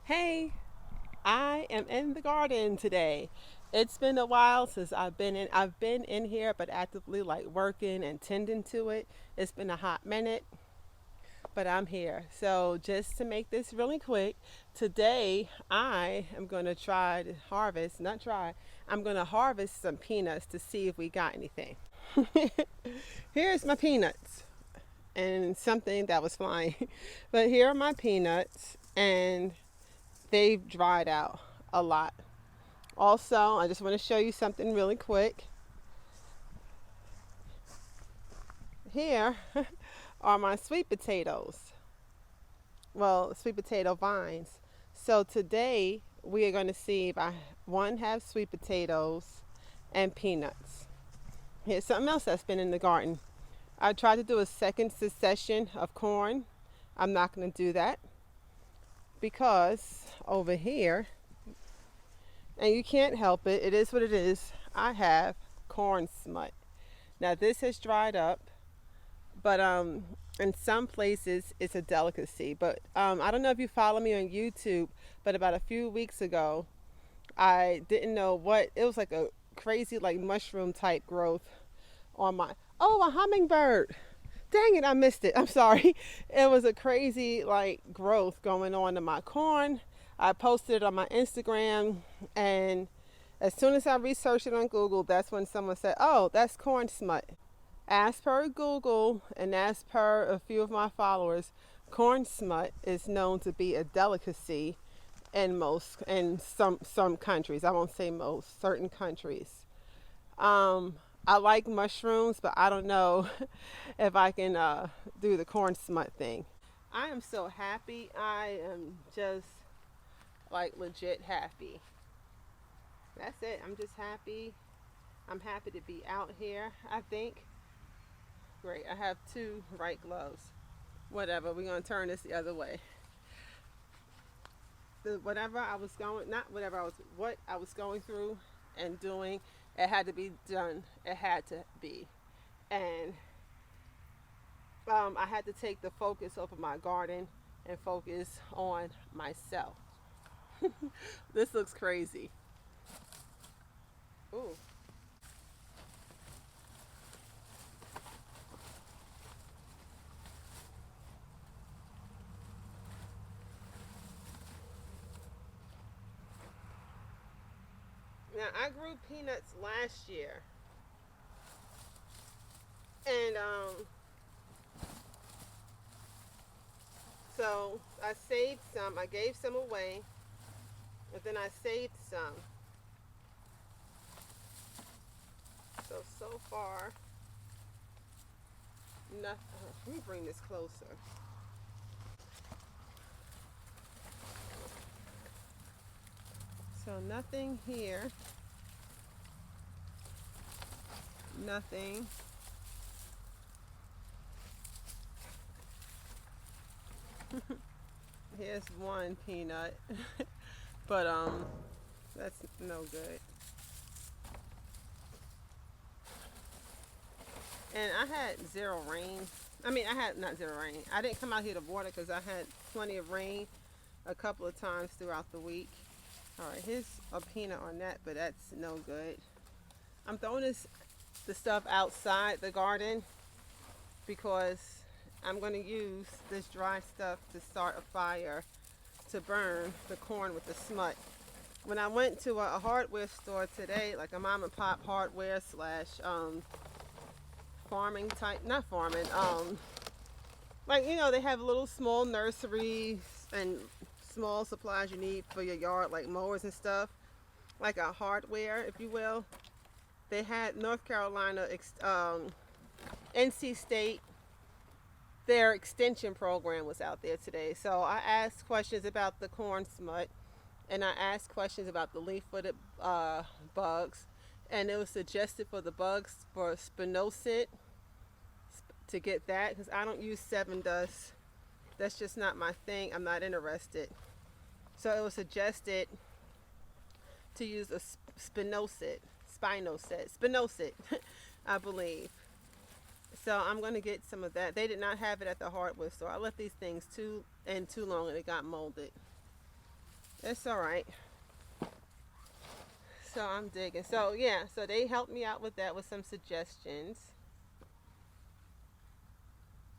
Hey, I am in the garden today. It's been a while since I've been in here but actively like working and tending to it. It's been a hot minute, but I'm here. So just to make this really quick, today I am going to try to harvest, not try. I'm going to harvest some peanuts to see if we got anything. Here's my peanuts and something that was flying. But here are my peanuts and they've dried out a lot. Also, I just want to show you something really quick. Here are my sweet potatoes. Well, sweet potato vines. So today we are going to see if I have sweet potatoes and peanuts. Here's something else that's been in the garden. I tried to do a second succession of corn. I'm not going to do that because over here, and you can't help it, it is what it is. I have corn smut. Now this has dried up, but in some places it's a delicacy. But I don't know if you follow me on YouTube, but about a few weeks ago, I didn't know what it was, like a crazy like mushroom type growth on my, oh, a hummingbird. Dang it, I missed it. I'm sorry. It was a crazy like growth going on in my corn. I posted it on my Instagram, and as soon as I researched it on Google, that's when someone said, "Oh, that's corn smut." As per Google and as per a few of my followers, corn smut is known to be a delicacy in some countries. I won't say most, certain countries. I like mushrooms, but I don't know if I can do the corn smut thing. I am so happy. I am just like legit happy. That's it. I'm just happy. I'm happy to be out here, I think. Great. I have two right gloves. Whatever. We're going to turn this the other way. Whatever I was going, not whatever I was, what I was going through and doing, it had to be done. It had to be. And I had to take the focus off of my garden and focus on myself. This looks crazy. Ooh. Now I grew peanuts last year, and so I saved some. I gave some away, and then I saved some. So far, nothing. Let me bring this closer. So nothing here. Nothing. Here's one peanut, but that's no good. And I had zero rain. I mean, I had not zero rain. I didn't come out here to water because I had plenty of rain a couple of times throughout the week. All right, here's a peanut on that, but that's no good. I'm throwing the stuff outside the garden because I'm going to use this dry stuff to start a fire to burn the corn with the smut. When I went to a hardware store today, like a mom and pop hardware slash farming type, not farming, like, you know, they have little small nurseries and small supplies you need for your yard, like mowers and stuff, like a hardware, if you will. They had North Carolina, NC State, their extension program was out there today. So I asked questions about the corn smut, and I asked questions about the leaf-footed bugs, and it was suggested for the bugs for spinosad to get that because I don't use Seven Dust. That's just not my thing. I'm not interested. So it was suggested to use a spinosad, I believe. So I'm going to get some of that. They did not have it at the hardware store. I left these things too long and it got molded. It's all right. So I'm digging. So yeah, so they helped me out with that with some suggestions.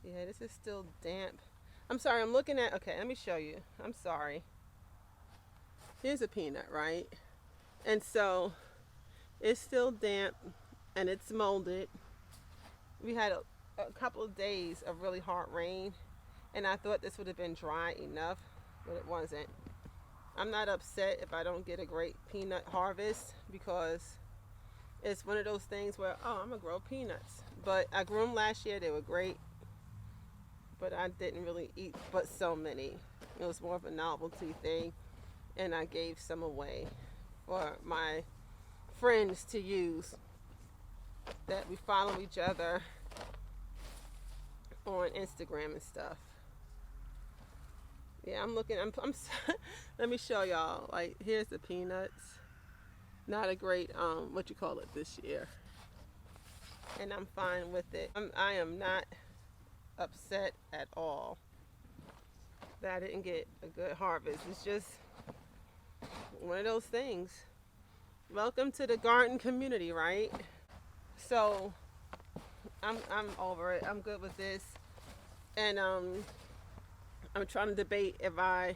Yeah, this is still damp. I'm sorry, I'm looking at, okay, let me show you. I'm sorry. Here's a peanut, right? And so it's still damp and it's molded. We had a couple of days of really hard rain, and I thought this would have been dry enough, but it wasn't. I'm not upset if I don't get a great peanut harvest because it's one of those things where, oh, I'm gonna grow peanuts. But I grew them last year, they were great, but I didn't really eat but so many. It was more of a novelty thing, and I gave some away for my friends to use that we follow each other on Instagram and stuff. Yeah, I'm looking. I'm let me show y'all. Like, here's the peanuts. Not a great what you call it this year, and I'm fine with it. I am not upset at all that I didn't get a good harvest. It's just one of those things. Welcome to the garden community, right? So I'm over it. I'm good with this, and I'm trying to debate if I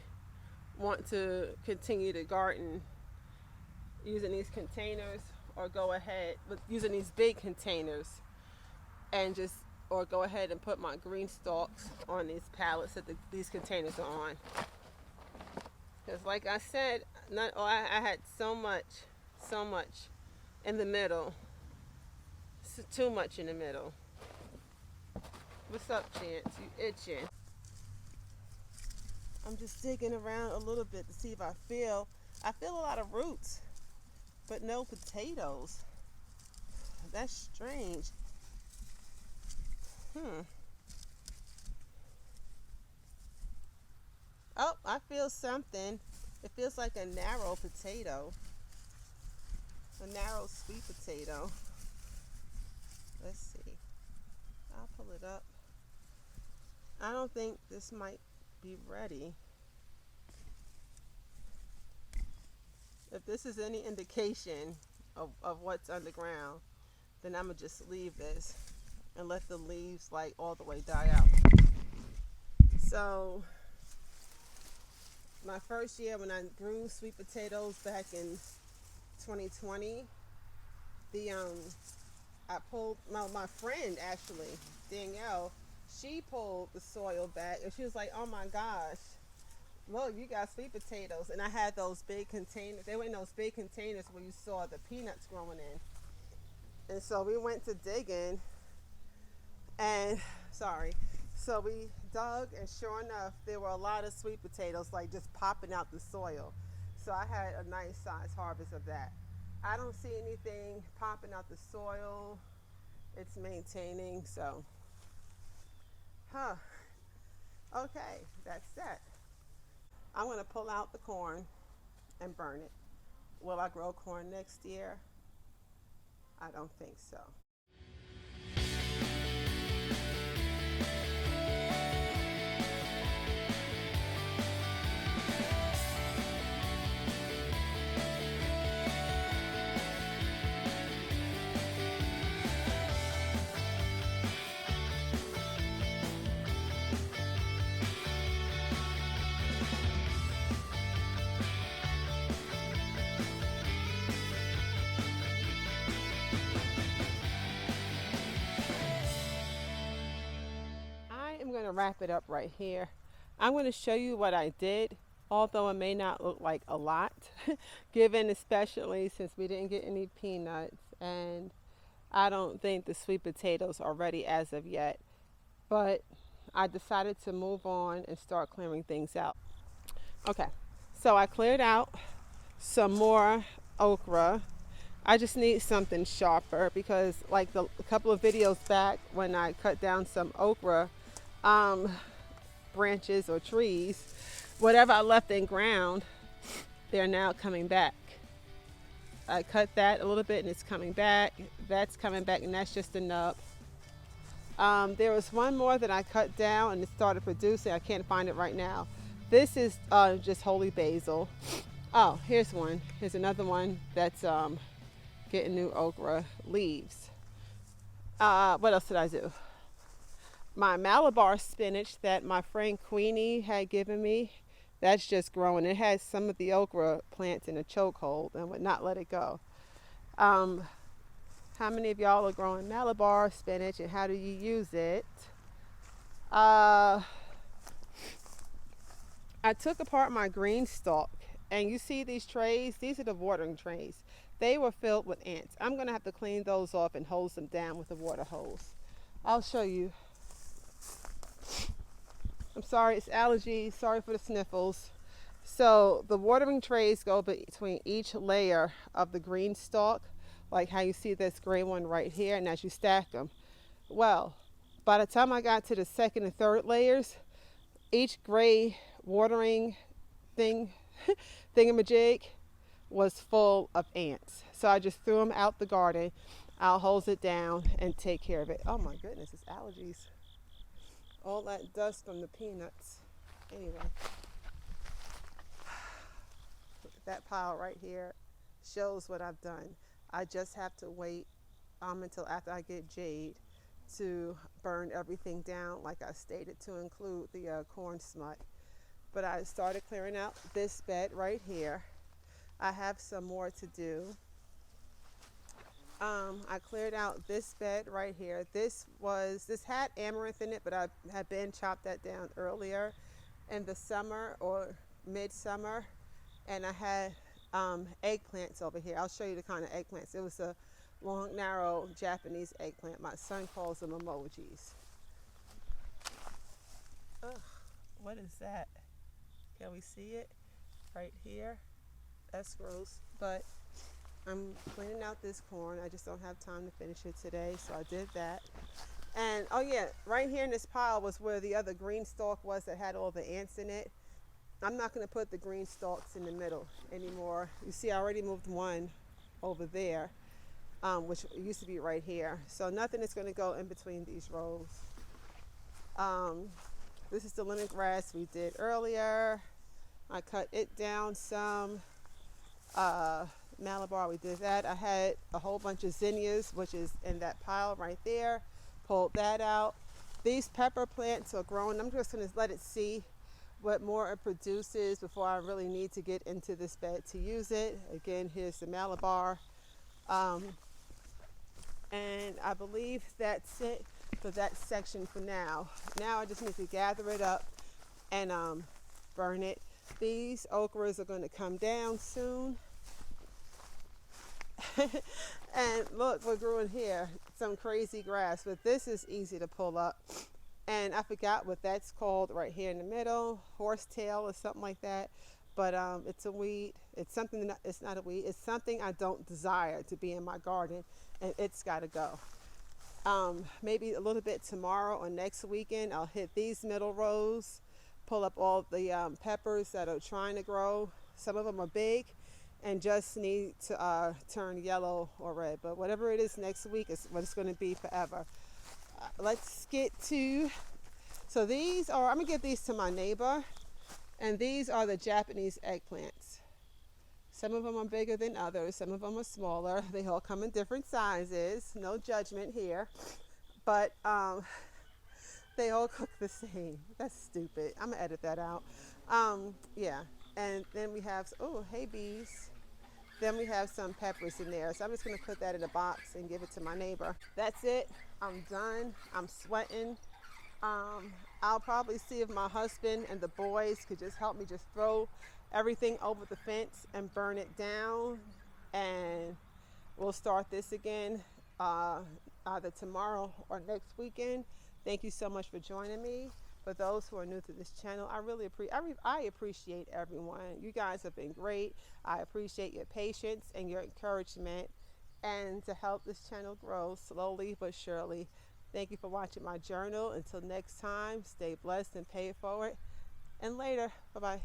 want to continue to garden using these containers or go ahead with using these big containers and just or go ahead and put my green stalks on these pallets that these containers are on. Because like I said, I had so much in the middle. Too much in the middle. What's up, Chance? You itching? I'm just digging around a little bit to see if I feel a lot of roots, but no potatoes. That's strange. Oh, I feel something. It feels like a narrow potato. A narrow sweet potato. Let's see. I'll pull it up. I don't think this might be ready. If this is any indication of what's underground, then I'm gonna just leave this and let the leaves like all the way die out. So my first year when I grew sweet potatoes back in 2020, I pulled my friend actually, Danielle, she pulled the soil back and she was like, oh my gosh, look, you got sweet potatoes. And I had those big containers. They were in those big containers where you saw the peanuts growing in. And so we went to digging and so we dug, and sure enough there were a lot of sweet potatoes like just popping out the soil. So I had a nice size harvest of that. I don't see anything popping out the soil. It's maintaining, so okay, that's that. I'm going to pull out the corn and burn it. Will I grow corn next year? I don't think so. I'm going to wrap it up right here. I'm going to show you what I did, although it may not look like a lot, given especially since we didn't get any peanuts, and I don't think the sweet potatoes are ready as of yet. But I decided to move on and start clearing things out. Okay, so I cleared out some more okra. I just need something sharper because like a couple of videos back when I cut down some okra branches or trees, whatever I left in ground, they're now coming back. I cut that a little bit and it's coming back. That's coming back, and that's just a nub. There was one more that I cut down and it started producing. I can't find it right now, This is just holy basil. Oh, here's one. Here's another one that's getting new okra leaves. What else did I do? My Malabar spinach that my friend Queenie had given me, that's just growing. It has some of the okra plants in a chokehold and would not let it go. Um, how many of y'all are growing Malabar spinach and how do you use it? Uh, I took apart my green stalk and you see these trays, these are the watering trays. They were filled with ants. I'm going to have to clean those off and hose them down with a water hose. I'll show you. I'm sorry, it's allergies. Sorry for the sniffles. So the watering trays go between each layer of the green stalk, like how you see this gray one right here, and as you stack them. Well, by the time I got to the second and third layers, each gray watering thing, thingamajig, was full of ants. So I just threw them out the garden. I'll hose it down and take care of it. Oh my goodness, it's allergies. All that dust from the peanuts. Anyway, that pile right here shows what I've done. I just have to wait until after I get jade to burn everything down like I stated, to include the corn smut. But I started clearing out this bed right here. I have some more to do. I cleared out this bed right here. This had amaranth in it, but I had been chopped that down earlier in the summer or midsummer, and I had eggplants over here. I'll show you the kind of eggplants. It was a long, narrow Japanese eggplant. My son calls them emojis. Ugh, what is that? Can we see it right here? That's gross, but I'm cleaning out this corn. I just don't have time to finish it today, so I did that. And oh yeah, right here in this pile was where the other green stalk was that had all the ants in it. I'm not going to put the green stalks in the middle anymore. You see, I already moved one over there, which used to be right here. So nothing is going to go in between these rows. This is the lemongrass we did earlier. I cut it down some. Malabar, we did that. I had a whole bunch of zinnias, which is in that pile right there. Pulled that out. These pepper plants are growing. I'm just going to let it see what more it produces before I really need to get into this bed to use it. Again, here's the Malabar. And I believe that's it for that section for now. Now I just need to gather it up and burn it. These okras are going to come down soon. And look, we're growing here some crazy grass, but this is easy to pull up. And I forgot what that's called right here in the middle, horsetail or something like that. But it's a weed. It's something that, it's not a weed. It's something I don't desire to be in my garden, and it's got to go. Maybe a little bit tomorrow or next weekend, I'll hit these middle rows, pull up all the peppers that are trying to grow. Some of them are big and just need to turn yellow or red. But whatever it is next week is what it's going to be forever. Let's get to, so these are, I'm going to give these to my neighbor. And these are the Japanese eggplants. Some of them are bigger than others. Some of them are smaller. They all come in different sizes. No judgment here. But they all cook the same. That's stupid. I'm going to edit that out. Yeah. And then we have, oh, hey bees. Then we have some peppers in there. So I'm just going to put that in a box and give it to my neighbor. That's it. I'm done. I'm sweating. I'll probably see if my husband and the boys could just help me just throw everything over the fence and burn it down. And we'll start this again either tomorrow or next weekend. Thank you so much for joining me. For those who are new to this channel, I appreciate everyone. You guys have been great. I appreciate your patience and your encouragement, and to help this channel grow slowly but surely. Thank you for watching my journal. Until next time, stay blessed and pay it forward. And later, bye-bye.